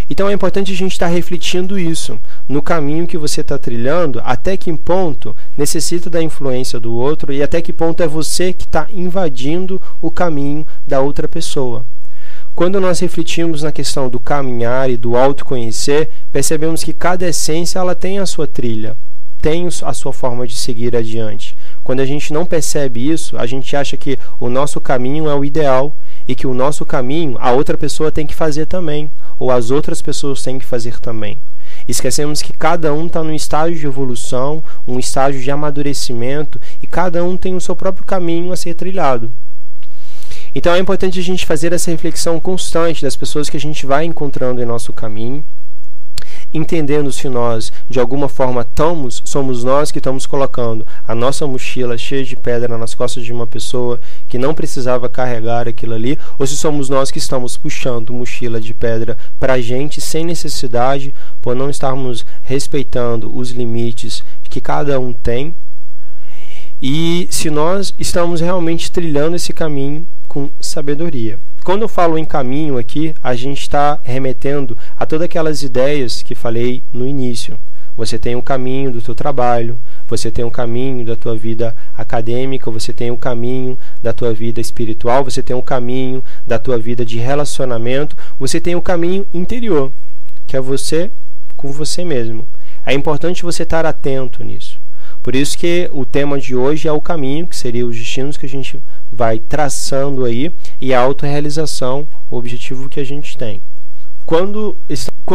Então é importante a gente estar refletindo isso no caminho que você está trilhando, até que ponto necessita da influência do outro e até que ponto é você que está invadindo o caminho da outra pessoa. Quando nós refletimos na questão do caminhar e do autoconhecer, percebemos que cada essência ela tem a sua trilha, tem a sua forma de seguir adiante. Quando a gente não percebe isso, a gente acha que o nosso caminho é o ideal e que o nosso caminho a outra pessoa tem que fazer também, ou as outras pessoas têm que fazer também. Esquecemos que cada um está num estágio de evolução, um estágio de amadurecimento, e cada um tem o seu próprio caminho a ser trilhado. Então é importante a gente fazer essa reflexão constante das pessoas que a gente vai encontrando em nosso caminho, entendendo se nós, de alguma forma, somos nós que estamos colocando a nossa mochila cheia de pedra nas costas de uma pessoa que não precisava carregar aquilo ali, ou se somos nós que estamos puxando mochila de pedra para a gente sem necessidade, por não estarmos respeitando os limites que cada um tem, e se nós estamos realmente trilhando esse caminho com sabedoria. Quando eu falo em caminho aqui, a gente está remetendo a todas aquelas ideias que falei no início. Você tem um caminho do teu trabalho, você tem um caminho da tua vida acadêmica, você tem um caminho da tua vida espiritual, você tem um caminho da tua vida de relacionamento, você tem um caminho interior, que é você com você mesmo. É importante você estar atento nisso. Por isso que o tema de hoje é o caminho, que seria os destinos que a gente vai traçando aí, e a autorrealização, o objetivo que a gente tem. Quando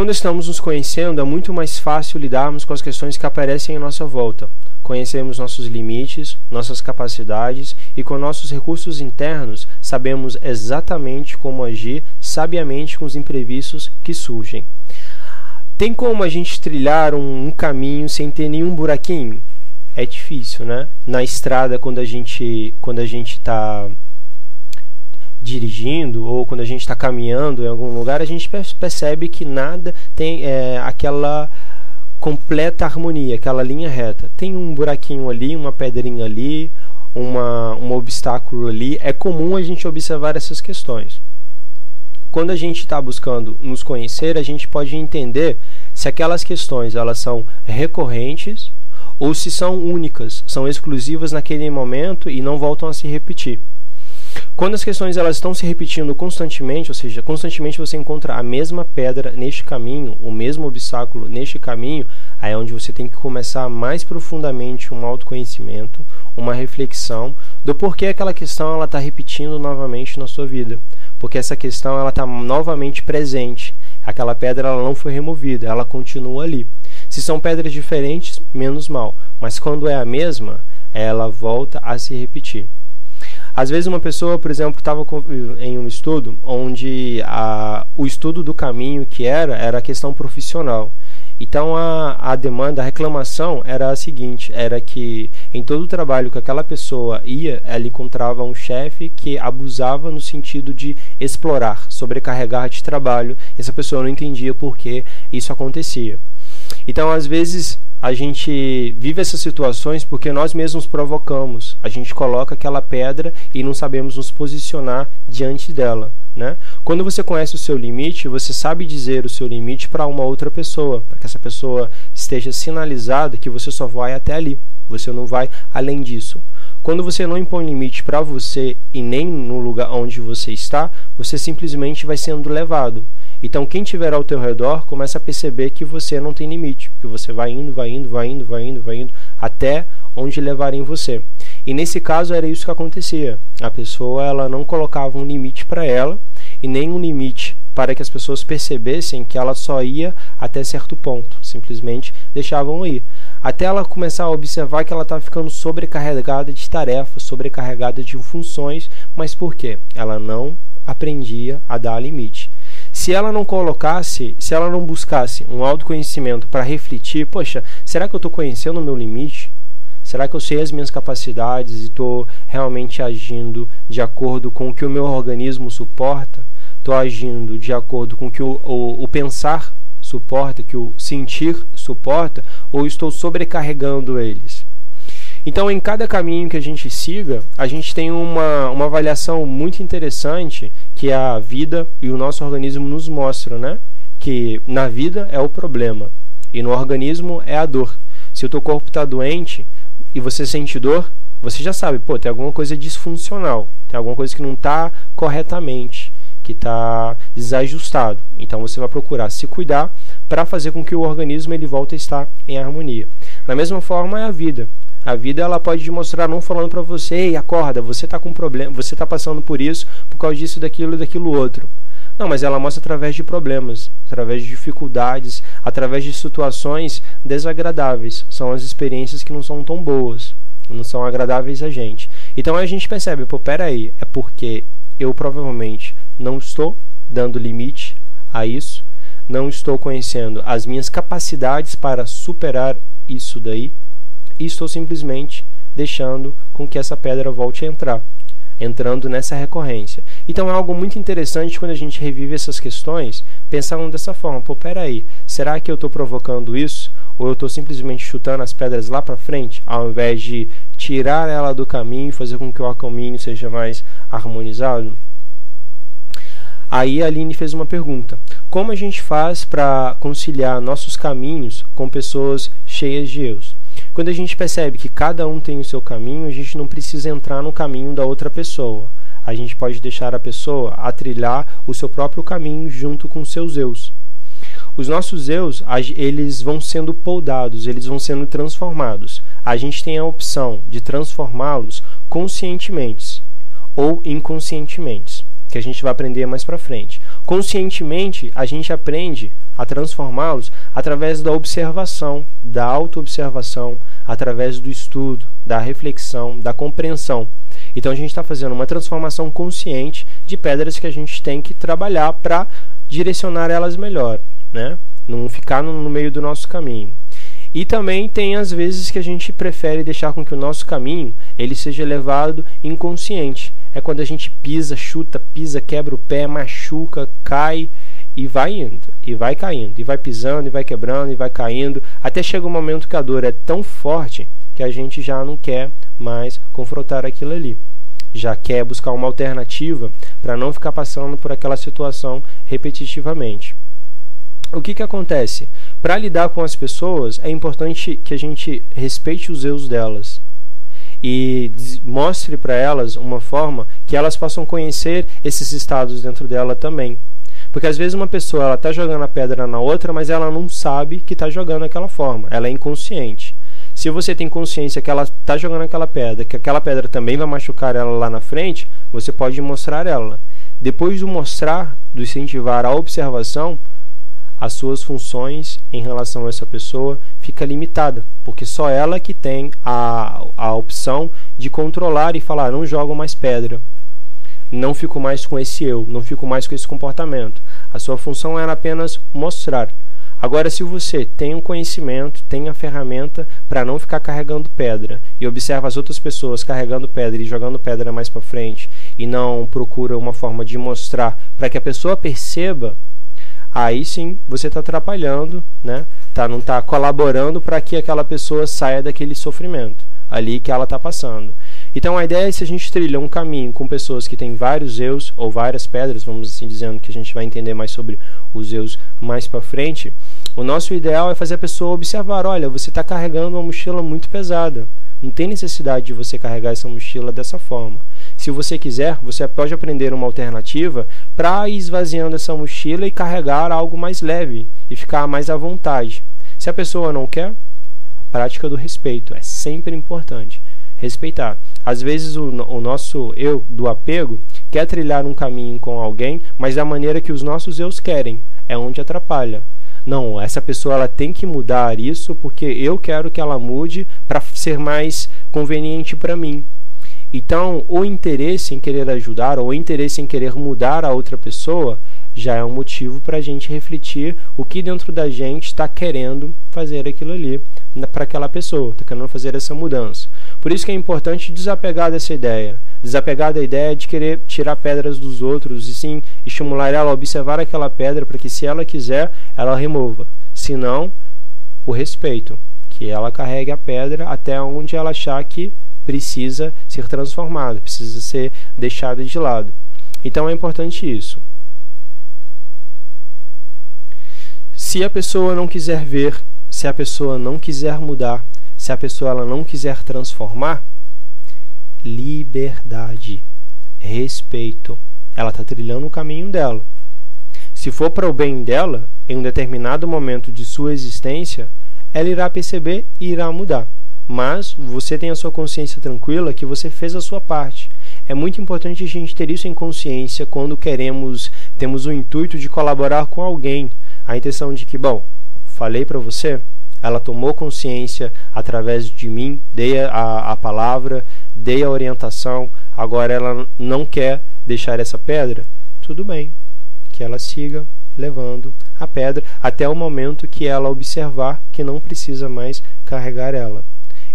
estamos nos conhecendo, é muito mais fácil lidarmos com as questões que aparecem em nossa volta. Conhecemos nossos limites, nossas capacidades, e com nossos recursos internos, sabemos exatamente como agir sabiamente com os imprevistos que surgem. Tem como a gente trilhar um caminho sem ter nenhum buraquinho? É difícil, né? Na estrada, quando a gente está dirigindo ou quando a gente está caminhando em algum lugar, a gente percebe que nada tem aquela completa harmonia, aquela linha reta. Tem um buraquinho ali, uma pedrinha ali, um obstáculo ali. É comum a gente observar essas questões. Quando a gente está buscando nos conhecer, a gente pode entender se aquelas questões elas são recorrentes ou se são únicas, são exclusivas naquele momento e não voltam a se repetir. Quando as questões elas estão se repetindo constantemente, ou seja, constantemente você encontra a mesma pedra neste caminho, o mesmo obstáculo neste caminho, aí é onde você tem que começar mais profundamente um autoconhecimento, uma reflexão do porquê aquela questão está repetindo novamente na sua vida. Porque essa questão está novamente presente. Aquela pedra ela não foi removida, ela continua ali. Se são pedras diferentes, menos mal. Mas quando é a mesma, ela volta a se repetir. Às vezes uma pessoa, por exemplo, estava em um estudo onde o estudo do caminho que era a questão profissional. Então a demanda, a reclamação era a seguinte, era que em todo o trabalho que aquela pessoa ia, ela encontrava um chefe que abusava no sentido de explorar, sobrecarregar de trabalho. Essa pessoa não entendia por que isso acontecia. Então, às vezes, a gente vive essas situações porque nós mesmos provocamos. A gente coloca aquela pedra e não sabemos nos posicionar diante dela, né? Quando você conhece o seu limite, você sabe dizer o seu limite para uma outra pessoa, para que essa pessoa esteja sinalizada que você só vai até ali, você não vai além disso. Quando você não impõe limite para você e nem no lugar onde você está, você simplesmente vai sendo levado. Então, quem estiver ao teu redor começa a perceber que você não tem limite, que você vai indo, até onde levarem você. E nesse caso era isso que acontecia. A pessoa ela não colocava um limite para ela e nem um limite para que as pessoas percebessem que ela só ia até certo ponto. Simplesmente deixavam ir. Até ela começar a observar que ela estava ficando sobrecarregada de tarefas, sobrecarregada de funções. Mas por quê? Ela não aprendia a dar limite. Se ela não colocasse, se ela não buscasse um autoconhecimento para refletir, poxa, será que eu estou conhecendo o meu limite? Será que eu sei as minhas capacidades e estou realmente agindo de acordo com o que o meu organismo suporta? Estou agindo de acordo com o que o pensar suporta, que o sentir suporta, ou estou sobrecarregando eles? Então, em cada caminho que a gente siga, a gente tem uma avaliação muito interessante que a vida e o nosso organismo nos mostram, né? que na vida é o problema e no organismo é a dor. Se o teu corpo está doente e você sente dor, você já sabe, pô, tem alguma coisa disfuncional, tem alguma coisa que não está corretamente, que está desajustado. Então você vai procurar se cuidar para fazer com que o organismo ele volte a estar em harmonia. Da mesma forma é a vida. A vida ela pode te mostrar não falando para você, ei, acorda, você está com problema, você está passando por isso, por causa disso, daquilo e daquilo outro. Não, mas ela mostra através de problemas, através de dificuldades, através de situações desagradáveis. São as experiências que não são tão boas, não são agradáveis a gente. Então a gente percebe, pô, peraí, é porque eu provavelmente não estou dando limite a isso, não estou conhecendo as minhas capacidades para superar isso daí, e estou simplesmente deixando com que essa pedra volte a entrar, entrando nessa recorrência. Então é algo muito interessante quando a gente revive essas questões, pensando dessa forma, pô, peraí, será que eu estou provocando isso? Ou eu estou simplesmente chutando as pedras lá para frente, ao invés de tirar ela do caminho e fazer com que o caminho seja mais harmonizado? Aí a Aline fez uma pergunta: como a gente faz para conciliar nossos caminhos com pessoas cheias de erros? Quando a gente percebe que cada um tem o seu caminho, a gente não precisa entrar no caminho da outra pessoa. A gente pode deixar a pessoa a trilhar o seu próprio caminho junto com os seus eus. Os nossos eus, eles vão sendo poddados, eles vão sendo transformados. A gente tem a opção de transformá-los conscientemente ou inconscientemente, que a gente vai aprender mais para frente. Conscientemente, a gente aprende a transformá-los através da observação, da autoobservação, através do estudo, da reflexão, da compreensão. Então a gente está fazendo uma transformação consciente de pedras que a gente tem que trabalhar para direcionar elas melhor, né? Não ficar no meio do nosso caminho. E também tem as vezes que a gente prefere deixar com que o nosso caminho ele seja levado inconsciente. É quando a gente pisa, chuta, pisa, quebra o pé, machuca, cai e vai indo, e vai caindo, e vai pisando, e vai quebrando, e vai caindo, até chega um momento que a dor é tão forte que a gente já não quer mais confrontar aquilo ali. Já quer buscar uma alternativa para não ficar passando por aquela situação repetitivamente. O que acontece? Para lidar com as pessoas, é importante que a gente respeite os erros delas e mostre para elas uma forma que elas possam conhecer esses estados dentro dela também. Porque às vezes uma pessoa está jogando a pedra na outra, mas ela não sabe que está jogando daquela forma, ela é inconsciente. Se você tem consciência que ela está jogando aquela pedra, que aquela pedra também vai machucar ela lá na frente, você pode mostrar ela. Depois do mostrar, do incentivar a observação, as suas funções em relação a essa pessoa fica limitada, porque só ela que tem a opção de controlar e falar, não jogo mais pedra, não fico mais com esse eu, não fico mais com esse comportamento. A sua função era apenas mostrar. Agora, se você tem um conhecimento, tem a ferramenta para não ficar carregando pedra e observa as outras pessoas carregando pedra e jogando pedra mais para frente e não procura uma forma de mostrar para que a pessoa perceba, aí sim você está atrapalhando, né? Não está colaborando para que aquela pessoa saia daquele sofrimento ali que ela está passando. Então a ideia é, se a gente trilha um caminho com pessoas que têm vários eus ou várias pedras, vamos assim dizendo, que a gente vai entender mais sobre os eus mais para frente, o nosso ideal é fazer a pessoa observar, olha, você está carregando uma mochila muito pesada, não tem necessidade de você carregar essa mochila dessa forma. Se você quiser, você pode aprender uma alternativa para ir esvaziando essa mochila e carregar algo mais leve e ficar mais à vontade. Se a pessoa não quer, a prática do respeito é sempre importante. Respeitar. Às vezes o nosso eu do apego quer trilhar um caminho com alguém, mas da maneira que os nossos eus querem, é onde atrapalha. Não, essa pessoa ela tem que mudar isso porque eu quero que ela mude para ser mais conveniente para mim. Então, o interesse em querer ajudar ou o interesse em querer mudar a outra pessoa já é um motivo para a gente refletir o que dentro da gente está querendo fazer aquilo ali para aquela pessoa, está querendo fazer essa mudança. Por isso que é importante desapegar dessa ideia, desapegar da ideia de querer tirar pedras dos outros e sim estimular ela a observar aquela pedra para que, se ela quiser, ela remova. Se não, o respeito, que ela carregue a pedra até onde ela achar que precisa ser transformada, precisa ser deixada de lado. Então é importante isso. Se a pessoa não quiser ver, se a pessoa não quiser mudar, se a pessoa ela não quiser transformar, liberdade, respeito. Ela está trilhando o caminho dela. Se for para o bem dela, em um determinado momento de sua existência, ela irá perceber e irá mudar. Mas você tem a sua consciência tranquila que você fez a sua parte. É muito importante a gente ter isso em consciência quando temos o intuito de colaborar com alguém. A intenção de que, bom, falei para você, ela tomou consciência através de mim, dei a palavra, dei a orientação, agora ela não quer deixar essa pedra, tudo bem, que ela siga levando a pedra até o momento que ela observar que não precisa mais carregar ela.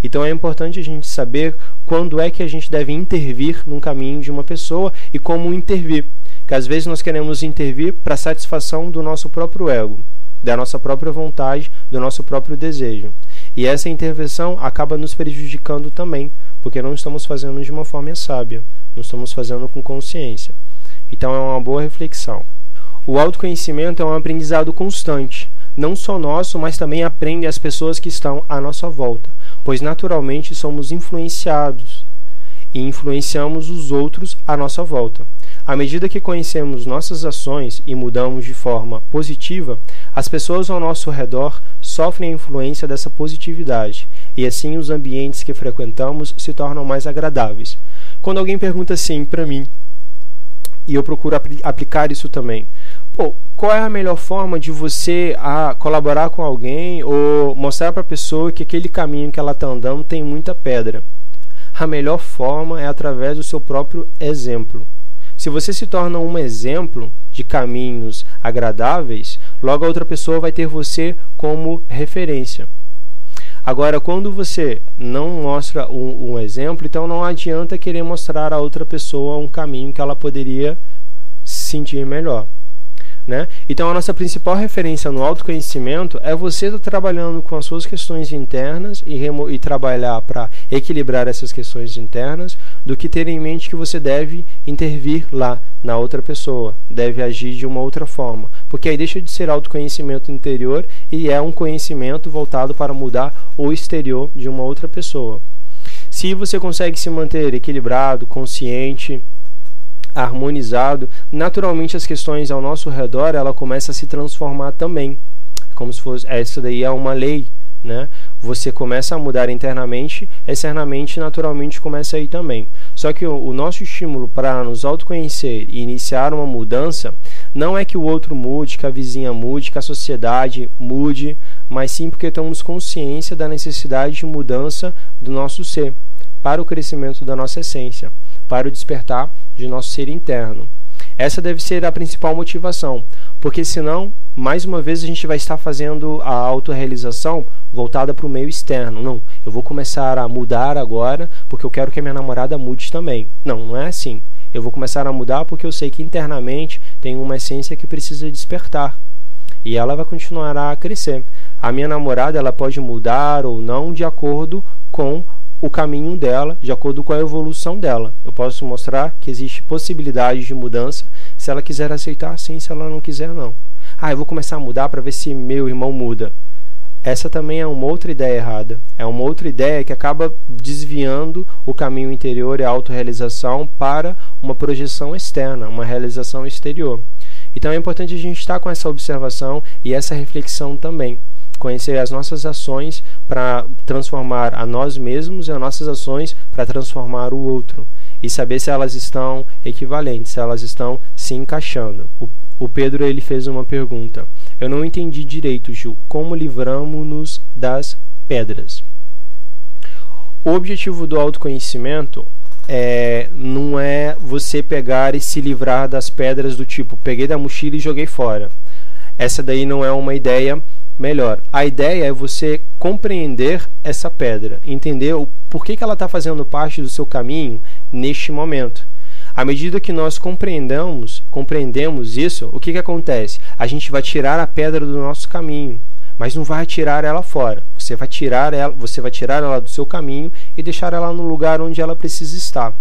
Então é importante a gente saber quando é que a gente deve intervir no caminho de uma pessoa e como intervir. Que às vezes nós queremos intervir para satisfação do nosso próprio ego, da nossa própria vontade, do nosso próprio desejo. E essa intervenção acaba nos prejudicando também, porque não estamos fazendo de uma forma sábia, não estamos fazendo com consciência. Então é uma boa reflexão. O autoconhecimento é um aprendizado constante, não só nosso, mas também aprende as pessoas que estão à nossa volta, pois naturalmente somos influenciados e influenciamos os outros à nossa volta. À medida que conhecemos nossas ações e mudamos de forma positiva, as pessoas ao nosso redor sofrem a influência dessa positividade, e assim os ambientes que frequentamos se tornam mais agradáveis. Quando alguém pergunta assim para mim, e eu procuro aplicar isso também, qual é a melhor forma de você colaborar com alguém ou mostrar para a pessoa que aquele caminho que ela está andando tem muita pedra? A melhor forma é através do seu próprio exemplo. Se você se torna um exemplo de caminhos agradáveis, logo a outra pessoa vai ter você como referência. Agora, quando você não mostra um exemplo, então não adianta querer mostrar a outra pessoa um caminho que ela poderia se sentir melhor. Né? Então a nossa principal referência no autoconhecimento é você estar trabalhando com as suas questões internas e trabalhar para equilibrar essas questões internas, do que ter em mente que você deve intervir lá na outra pessoa, deve agir de uma outra forma, porque aí deixa de ser autoconhecimento interior e é um conhecimento voltado para mudar o exterior de uma outra pessoa. Se você consegue se manter equilibrado, consciente, harmonizado, naturalmente as questões ao nosso redor ela começa a se transformar também, como se fosse, essa daí é uma lei, né? Você começa a mudar internamente, externamente naturalmente começa a ir também. Só que o nosso estímulo para nos autoconhecer e iniciar uma mudança não é que o outro mude, que a vizinha mude, que a sociedade mude, mas sim porque temos consciência da necessidade de mudança do nosso ser, para o crescimento da nossa essência, para o despertar de nosso ser interno. Essa deve ser a principal motivação, porque senão, mais uma vez, a gente vai estar fazendo a autorrealização voltada para o meio externo. Não, eu vou começar a mudar agora porque eu quero que a minha namorada mude também. Não, não é assim. Eu vou começar a mudar porque eu sei que internamente tem uma essência que precisa despertar. E ela vai continuar a crescer. A minha namorada ela pode mudar ou não de acordo com o caminho dela, de acordo com a evolução dela. Eu posso mostrar que existe possibilidade de mudança se ela quiser aceitar, sim, se ela não quiser, não. Eu vou começar a mudar para ver se meu irmão muda. Essa também é uma outra ideia errada. É uma outra ideia que acaba desviando o caminho interior e a autorrealização para uma projeção externa, uma realização exterior. Então é importante a gente estar com essa observação e essa reflexão também. Conhecer as nossas ações para transformar a nós mesmos e as nossas ações para transformar o outro. E saber se elas estão equivalentes, se elas estão se encaixando. O Pedro ele fez uma pergunta. Eu não entendi direito, Gil. Como livramos-nos das pedras? O objetivo do autoconhecimento não é você pegar e se livrar das pedras do tipo, peguei da mochila e joguei fora. Essa daí não é uma ideia melhor. A ideia é você compreender essa pedra, entender o porquê que ela está fazendo parte do seu caminho neste momento. À medida que nós compreendemos isso, o que acontece? A gente vai tirar a pedra do nosso caminho, mas não vai tirar ela fora. Você vai tirar ela do seu caminho e deixar ela no lugar onde ela precisa estar.